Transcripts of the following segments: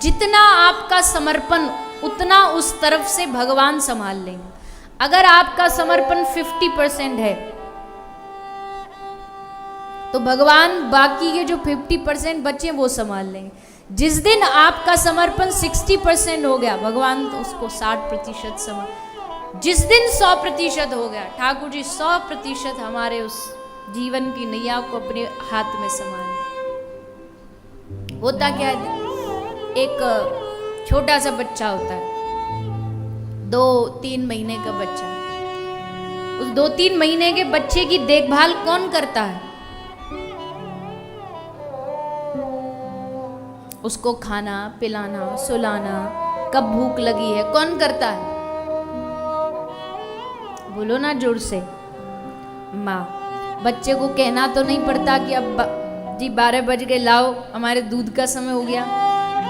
जितना आपका समर्पण उतना उस तरफ से भगवान संभाल लेंगे। अगर आपका समर्पण 50% है तो भगवान बाकी के जो 50% बचे वो संभाल लेंगे। जिस दिन आपका समर्पण 60% हो गया, भगवान तो उसको 60% संभाल। जिस दिन 100% हो गया, ठाकुर जी 100% हमारे उस जीवन की नैया को अपने हाथ में संभाल। होता क्या है, एक छोटा सा बच्चा होता है, 2-3 महीने का बच्चा। उस 2-3 महीने के बच्चे की देखभाल कौन करता है? उसको खाना पिलाना सुलाना, कब भूख लगी है कौन करता है? बोलो ना जोर से, माँ। बच्चे को कहना तो नहीं पड़ता कि अब जी 12 बज गए, लाओ हमारे दूध का समय हो गया,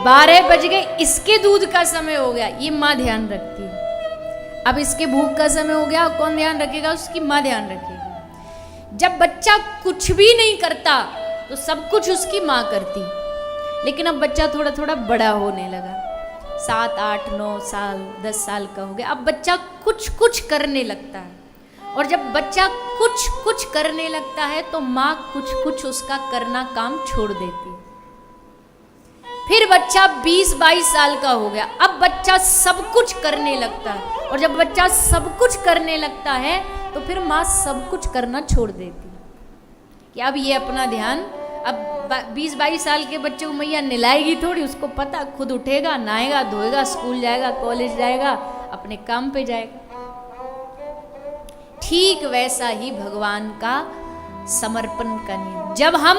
12 बज गए, इसके दूध का समय हो गया, ये माँ ध्यान रखती है। अब इसके भूख का समय हो गया, कौन ध्यान रखेगा? उसकी माँ ध्यान रखेगी। जब बच्चा कुछ भी नहीं करता तो सब कुछ उसकी माँ करती। लेकिन अब बच्चा थोड़ा थोड़ा बड़ा होने लगा, 7, 8, 9 साल 10 साल का हो गया। अब बच्चा कुछ कुछ करने लगता है, और जब बच्चा कुछ कुछ करने लगता है तो माँ कुछ कुछ उसका करना काम छोड़ देती है। फिर बच्चा 20-22 साल का हो गया, अब बच्चा सब कुछ करने लगता है, और जब बच्चा सब कुछ करने लगता है तो फिर माँ सब कुछ करना छोड़ देती है कि अब ये अपना ध्यान, अब 20-22 साल के बच्चे को मैया नहलाएगी थोड़ी, उसको पता खुद उठेगा, नहाएगा धोएगा, स्कूल जाएगा, कॉलेज जाएगा, अपने काम पे जाएगा। ठीक वैसा ही भगवान का समर्पण का नियम, जब हम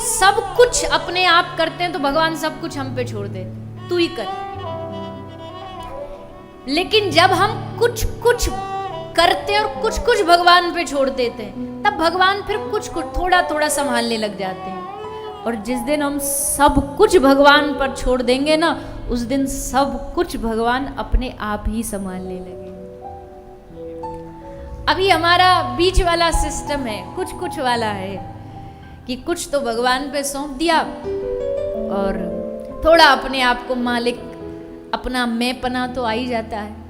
सब कुछ अपने आप करते हैं तो भगवान सब कुछ हम पे छोड़ देते, तू ही कर। लेकिन जब हम कुछ कुछ करते हैं और कुछ कुछ भगवान पे छोड़ देते हैं, तब भगवान फिर कुछ कुछ थोड़ा थोड़ा संभालने लग जाते हैं। और जिस दिन हम सब कुछ भगवान पर छोड़ देंगे ना, उस दिन सब कुछ भगवान अपने आप ही संभालने लगेंगे। अभी हमारा बीच वाला सिस्टम है, कुछ कुछ वाला है कि कुछ तो भगवान पे सौंप दिया और थोड़ा अपने आप को मालिक, अपना मैंपना तो आ ही जाता है।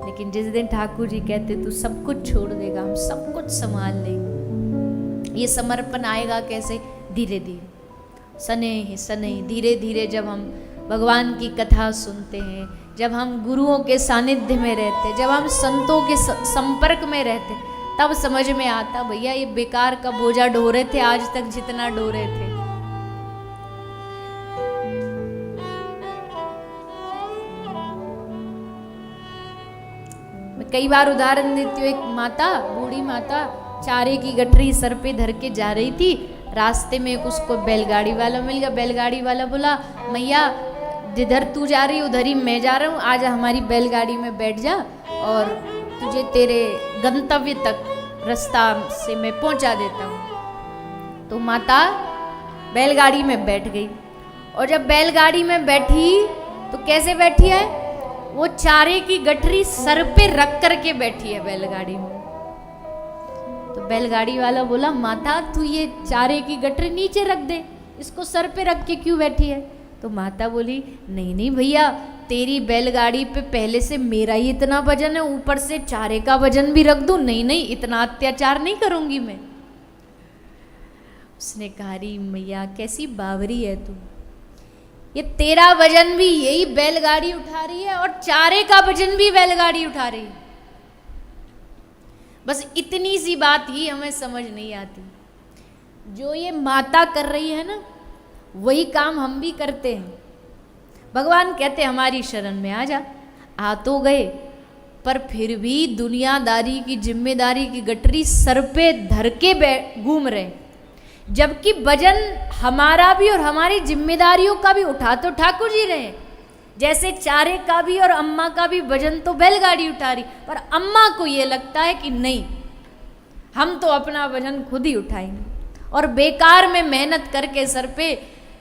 लेकिन जिस दिन ठाकुर जी कहते तू सब कुछ छोड़ देगा, हम सब कुछ संभाल लेंगे, ये समर्पण आएगा कैसे? धीरे धीरे, सनेह सनेह, धीरे धीरे। जब हम भगवान की कथा सुनते हैं, जब हम गुरुओं के सानिध्य में रहते, जब हम संतों के संपर्क में रहते, तब समझ में आता भैया ये बेकार का बोझा ढो रहे थे आज तक जितना ढो रहे थे। मैं कई बार उदाहरण देती हूँ, एक माता, बूढ़ी माता चारे की गठरी सर पे धर के जा रही थी, रास्ते में उसको बैलगाड़ी वाला मिल गया। बैलगाड़ी वाला बोला, मैया जिधर तू जा रही उधर ही मैं जा रहा हूँ, आज हमारी बैलगाड़ी में बैठ जा और तुझे तेरे गंतव्य तक रास्ता से मैं पहुंचा देता हूँ। तो माता बैलगाड़ी में बैठ गई, और जब बैलगाड़ी में बैठी तो कैसे बैठी है? वो चारे की गठरी सर पे रख करके बैठी है बैलगाड़ी में। तो बैलगाड़ी वाला बोला, माता तू ये चारे की गठरी नीचे रख दे, इसको सर पे रख के क्यों बैठी है? तो माता बोली, नहीं नहीं भैया, तेरी बैलगाड़ी पे पहले से मेरा ही इतना वजन है, ऊपर से चारे का वजन भी रख दूं? नहीं नहीं, इतना अत्याचार नहीं करूंगी मैं। उसने कहा, री मैया कैसी बावरी है तू, ये तेरा वजन भी यही बैलगाड़ी उठा रही है और चारे का वजन भी बैलगाड़ी उठा रही है। बस इतनी सी बात ही हमें समझ नहीं आती। जो ये माता कर रही है ना, वही काम हम भी करते हैं। भगवान कहते हमारी शरण में आ जा, आ तो गए, पर फिर भी दुनियादारी की जिम्मेदारी की गठरी सर पे धर के घूम रहे, जबकि वजन हमारा भी और हमारी जिम्मेदारियों का भी उठा तो ठाकुर जी रहे। जैसे चारे का भी और अम्मा का भी वजन तो बैलगाड़ी उठा रही, पर अम्मा को ये लगता है कि नहीं, हम तो अपना वजन खुद ही उठाएंगे, और बेकार में मेहनत करके सर पे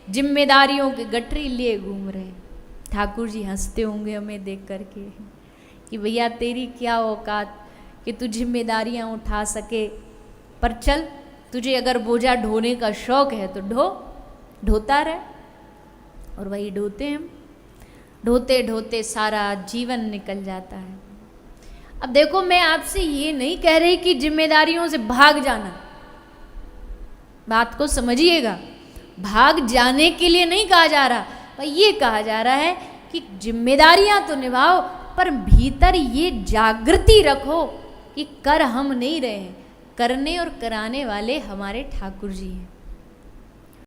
जिम्मेदारियों की गठरी लिए घूम रहे। ठाकुर जी हंसते होंगे हमें देख करके कि भैया तेरी क्या औकात कि तू जिम्मेदारियां उठा सके, पर चल तुझे अगर बोझा ढोने का शौक है तो ढो, ढोता रहे, और वही ढोते हम, ढोते ढोते सारा जीवन निकल जाता है। अब देखो, मैं आपसे ये नहीं कह रही कि जिम्मेदारियों से भाग जाना, बात को समझिएगा, भाग जाने के लिए नहीं कहा जा रहा, पर ये कहा जा रहा है कि जिम्मेदारियां तो निभाओ, पर भीतर ये जागृति रखो कि कर हम नहीं रहे हैं, करने और कराने वाले हमारे ठाकुर जी हैं।